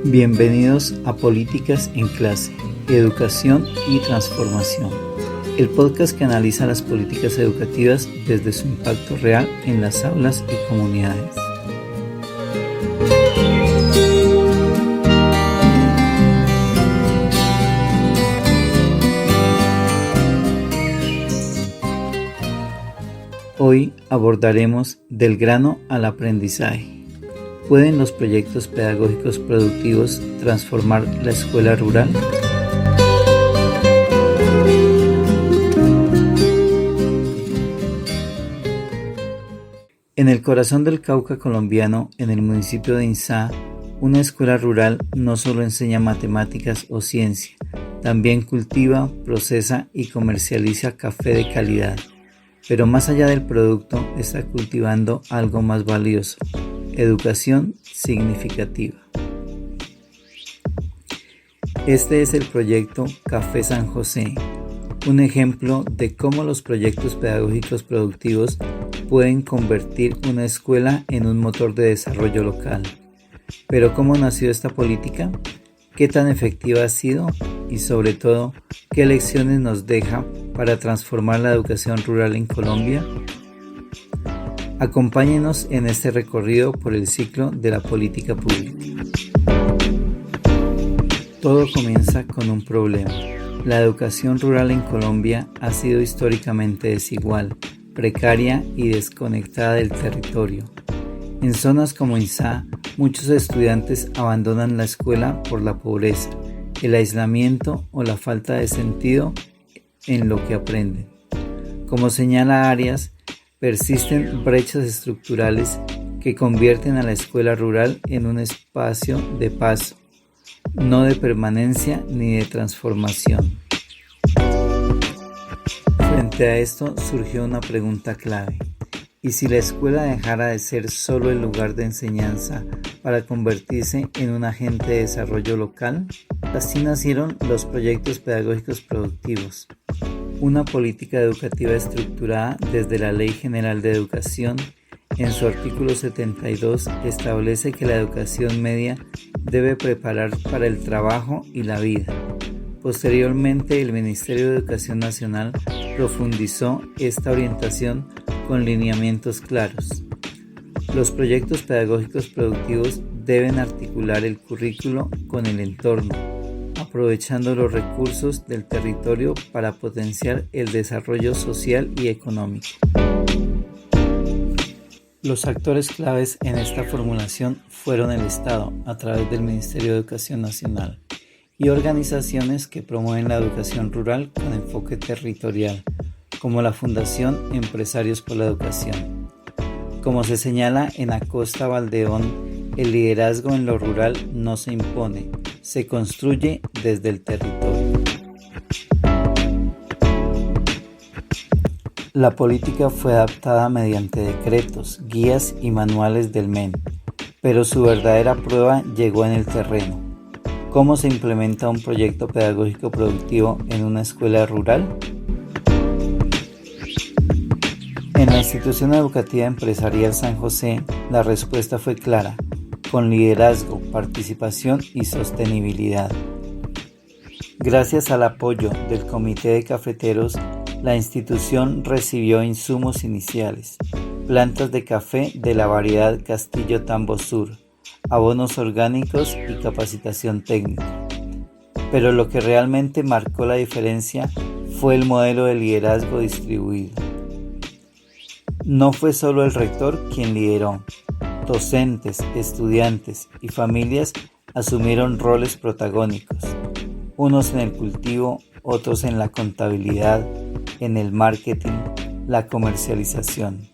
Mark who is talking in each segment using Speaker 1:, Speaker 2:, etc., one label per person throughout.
Speaker 1: Bienvenidos a Políticas en Clase, Educación y Transformación, el podcast que analiza las políticas educativas desde su impacto real en las aulas y comunidades. Hoy abordaremos del grano al aprendizaje. ¿Pueden los proyectos pedagógicos productivos transformar la escuela rural? En el corazón del Cauca colombiano, en el municipio de Insá, una escuela rural no solo enseña matemáticas o ciencia, también cultiva, procesa y comercializa café de calidad. Pero más allá del producto, está cultivando algo más valioso: educación significativa. Este es el proyecto Café San José, un ejemplo de cómo los proyectos pedagógicos productivos pueden convertir una escuela en un motor de desarrollo local. Pero ¿cómo nació esta política? ¿Qué tan efectiva ha sido? Y sobre todo, ¿qué lecciones nos deja para transformar la educación rural en Colombia? Acompáñenos en este recorrido por el ciclo de la política pública. Todo comienza con un problema. La educación rural en Colombia ha sido históricamente desigual, precaria y desconectada del territorio. En zonas como Insá, muchos estudiantes abandonan la escuela por la pobreza, el aislamiento o la falta de sentido en lo que aprenden. Como señala Arias, persisten brechas estructurales que convierten a la escuela rural en un espacio de paso, no de permanencia ni de transformación. Frente a esto surgió una pregunta clave: ¿y si la escuela dejara de ser solo el lugar de enseñanza para convertirse en un agente de desarrollo local? Así nacieron los proyectos pedagógicos productivos, una política educativa estructurada desde la Ley General de Educación. En su artículo 72 establece que la educación media debe preparar para el trabajo y la vida. Posteriormente, el Ministerio de Educación Nacional profundizó esta orientación con lineamientos claros. Los proyectos pedagógicos productivos deben articular el currículo con el entorno, aprovechando los recursos del territorio para potenciar el desarrollo social y económico. Los actores claves en esta formulación fueron el Estado, a través del Ministerio de Educación Nacional, y organizaciones que promueven la educación rural con enfoque territorial, como la Fundación Empresarios por la Educación. Como se señala en Acosta Valdeón, el liderazgo en lo rural no se impone, se construye desde el territorio. La política fue adaptada mediante decretos, guías y manuales del MEN, pero su verdadera prueba llegó en el terreno. ¿Cómo se implementa un proyecto pedagógico productivo en una escuela rural? En la institución educativa empresarial San José, la respuesta fue clara: con liderazgo, participación y sostenibilidad. Gracias al apoyo del Comité de Cafeteros, la institución recibió insumos iniciales, plantas de café de la variedad Castillo Tambo Sur, abonos orgánicos y capacitación técnica. Pero lo que realmente marcó la diferencia fue el modelo de liderazgo distribuido. No fue solo el rector quien lideró. Docentes, estudiantes y familias asumieron roles protagónicos, unos en el cultivo, otros en la contabilidad, en el marketing, la comercialización.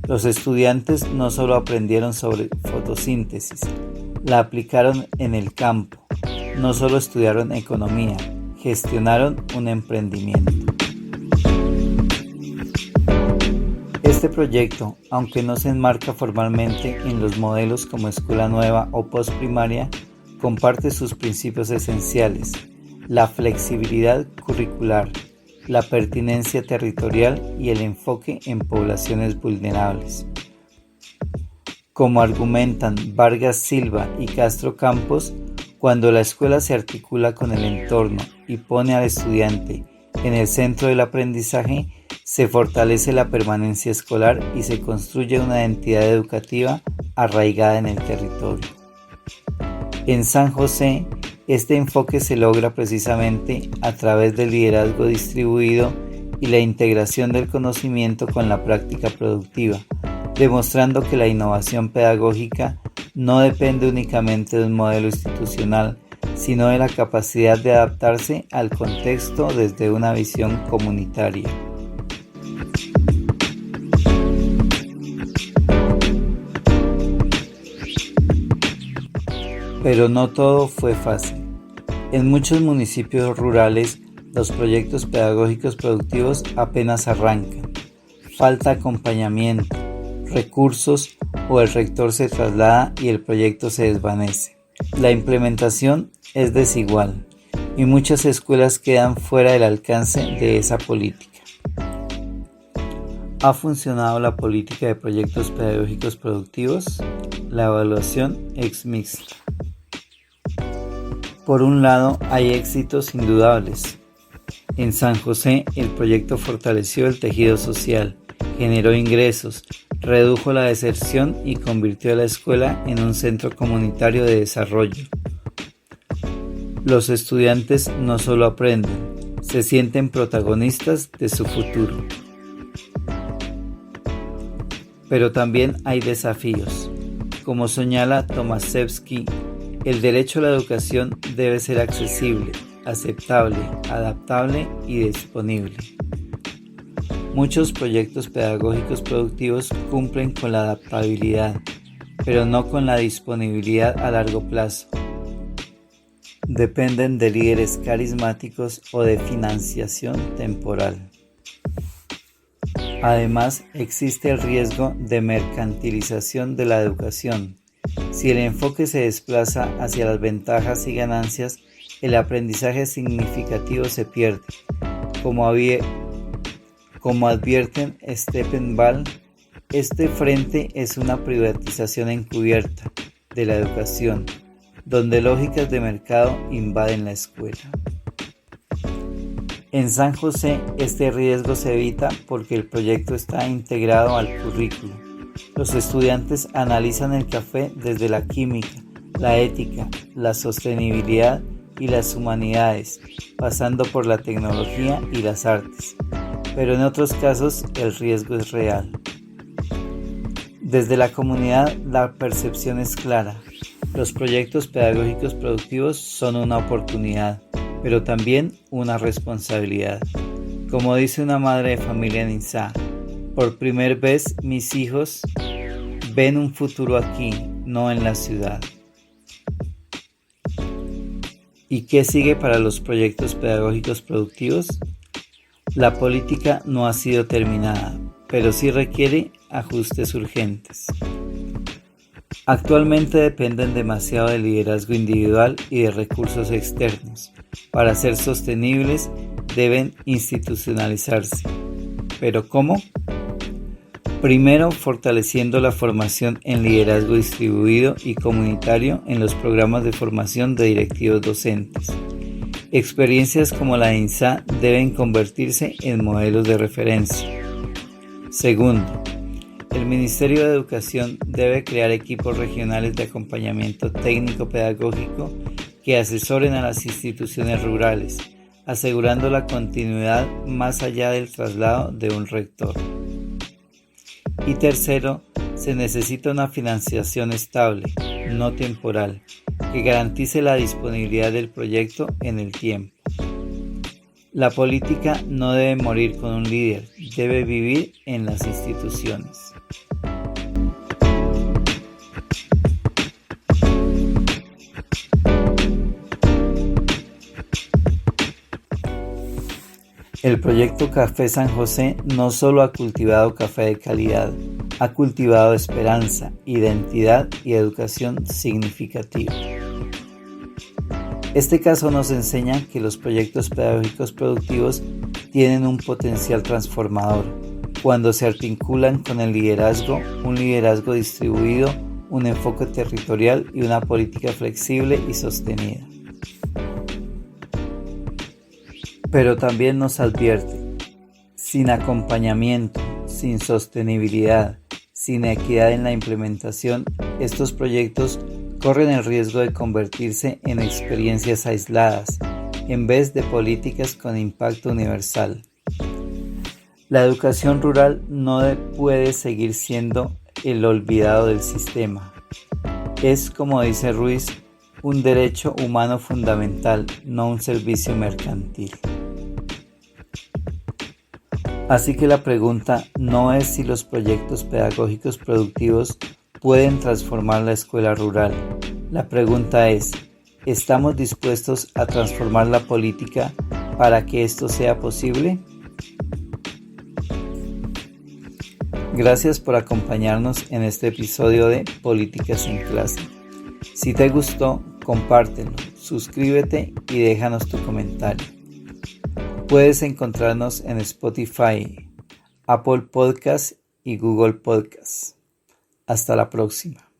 Speaker 1: Los estudiantes no solo aprendieron sobre fotosíntesis, la aplicaron en el campo, no solo estudiaron economía, gestionaron un emprendimiento. Este proyecto, aunque no se enmarca formalmente en los modelos como escuela nueva o postprimaria, comparte sus principios esenciales: la flexibilidad curricular, la pertinencia territorial y el enfoque en poblaciones vulnerables. Como argumentan Vargas Silva y Castro Campos, Cuando la escuela se articula con el entorno y pone al estudiante en el centro del aprendizaje, se fortalece la permanencia escolar y se construye una identidad educativa arraigada en el territorio. En San José, este enfoque se logra precisamente a través del liderazgo distribuido y la integración del conocimiento con la práctica productiva, demostrando que la innovación pedagógica no depende únicamente de un modelo institucional, sino de la capacidad de adaptarse al contexto desde una visión comunitaria. Pero no todo fue fácil. En muchos municipios rurales, los proyectos pedagógicos productivos apenas arrancan. Falta acompañamiento, recursos o el rector se traslada y el proyecto se desvanece. La implementación es desigual y muchas escuelas quedan fuera del alcance de esa política. ¿Ha funcionado la política de proyectos pedagógicos productivos? La evaluación es mixta. Por un lado, hay éxitos indudables. En San José, el proyecto fortaleció el tejido social, generó ingresos, redujo la deserción y convirtió a la escuela en un centro comunitario de desarrollo. Los estudiantes no solo aprenden, se sienten protagonistas de su futuro. Pero también hay desafíos. Como señala Tomaszewski, el derecho a la educación debe ser accesible, aceptable, adaptable y disponible. Muchos proyectos pedagógicos productivos cumplen con la adaptabilidad, pero no con la disponibilidad a largo plazo. Dependen de líderes carismáticos o de financiación temporal. Además, existe el riesgo de mercantilización de la educación. Si el enfoque se desplaza hacia las ventajas y ganancias, el aprendizaje significativo se pierde. Como advierten Steppenwald, este frente es una privatización encubierta de la educación, donde lógicas de mercado invaden la escuela. En San José, este riesgo se evita porque el proyecto está integrado al currículo. Los estudiantes analizan el café desde la química, la ética, la sostenibilidad y las humanidades, pasando por la tecnología y las artes. Pero en otros casos el riesgo es real. Desde la comunidad la percepción es clara. Los proyectos pedagógicos productivos son una oportunidad, pero también una responsabilidad. Como dice una madre de familia en INSA, por primera vez mis hijos ven un futuro aquí, no en la ciudad. ¿Y qué sigue para los proyectos pedagógicos productivos? La política no ha sido terminada, pero sí requiere ajustes urgentes. Actualmente dependen demasiado del liderazgo individual y de recursos externos. Para ser sostenibles deben institucionalizarse. ¿Pero cómo? Primero, fortaleciendo la formación en liderazgo distribuido y comunitario en los programas de formación de directivos docentes. Experiencias como la de INSA deben convertirse en modelos de referencia. Segundo, el Ministerio de Educación debe crear equipos regionales de acompañamiento técnico-pedagógico que asesoren a las instituciones rurales, asegurando la continuidad más allá del traslado de un rector. Y tercero, se necesita una financiación estable, no temporal, que garantice la disponibilidad del proyecto en el tiempo. La política no debe morir con un líder, debe vivir en las instituciones. El proyecto Café San José no solo ha cultivado café de calidad, ha cultivado esperanza, identidad y educación significativa. Este caso nos enseña que los proyectos pedagógicos productivos tienen un potencial transformador cuando se articulan con el liderazgo, un liderazgo distribuido, un enfoque territorial y una política flexible y sostenida. Pero también nos advierte, sin acompañamiento, sin sostenibilidad, sin equidad en la implementación, estos proyectos corren el riesgo de convertirse en experiencias aisladas, en vez de políticas con impacto universal. La educación rural no puede seguir siendo el olvidado del sistema. Es, como dice Ruiz, un derecho humano fundamental, no un servicio mercantil. Así que la pregunta no es si los proyectos pedagógicos productivos pueden transformar la escuela rural. La pregunta es, ¿estamos dispuestos a transformar la política para que esto sea posible? Gracias por acompañarnos en este episodio de Políticas en Clase. Si te gustó, compártelo, suscríbete y déjanos tu comentario. Puedes encontrarnos en Spotify, Apple Podcasts y Google Podcasts. Hasta la próxima.